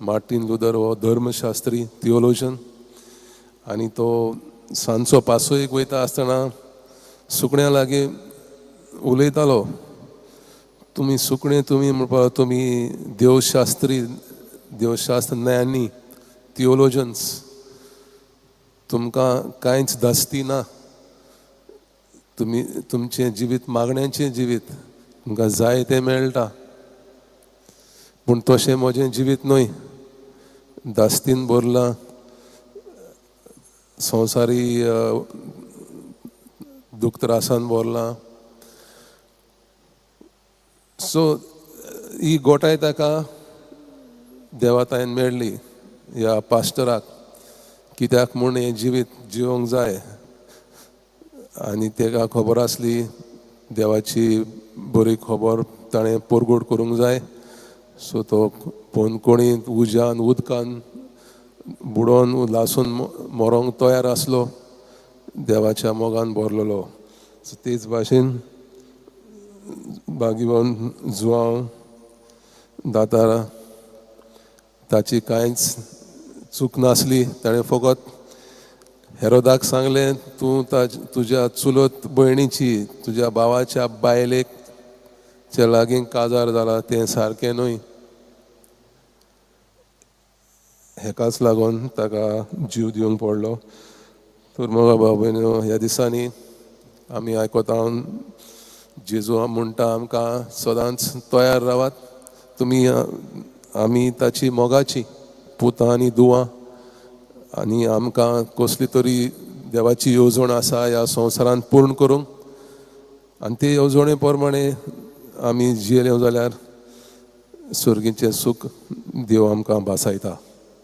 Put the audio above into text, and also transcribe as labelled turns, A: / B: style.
A: Martin Luther हो धर्मशास्त्री थियोलॉजन आनी तो सांजचो पासोयेक वयता आसतना सुकण्यां लागीं उलयतालो, तुमी सुकणे तुमी म्हणपा तुमी देवशास्त्र ज्ञानी थियोलॉजन्स, तुमकां कांयच धास्ती ना, तुमी तुमचें जिवीत मागण्यांचें जिवीत, तुमकां जाय तें मेळटा, पूण तशें म्हजें जिवीत न्हय, धास्तीन भरलां, संवसारी दूख त्रासान भरलां. सो ही गोटाय ताका देवातायेन मेळ्ळी ह्या पास्टराक, कित्याक म्हूण हें जिवीत जिवंक जाय आनी ताका खबर आसली देवाची बरी खबर ताणें परगोड करूंक जाय. सो तो पोंदकोणी उज्यान उदकान बुडोवन लासून मरोंक तयार आसलो, देवाच्या मोगान भरलेलो. सो तेच भाशेन भाग्यवान जुआंव दातार ताची कांयच चूक नासली. ताणें फकत हेरोदाक सांगलें, तूं तुज्या चुलत भयणीची, तुज्या भावाच्या बायलेक चे लागीं काजार जाला तें सारकें न्हय. हेकाच लागून ताका जीव दिवंक पडलो. तर म्हाका भाव भयणीनो, ह्या दिसांनी आमी आयकोता जेजू म्हणटा आमकां सदांच तयार रावात, तुमी आमी ताची मोगाची पुतां आनी दुवां, आनी आमकां कसली तरी देवाची येवजण आसा ह्या संवसारांत पूर्ण करूंक, आनी ते येवजणे प्रमाणे आमी जियेले जाल्यार सर्गीचें सूख देव आमकां भासायता.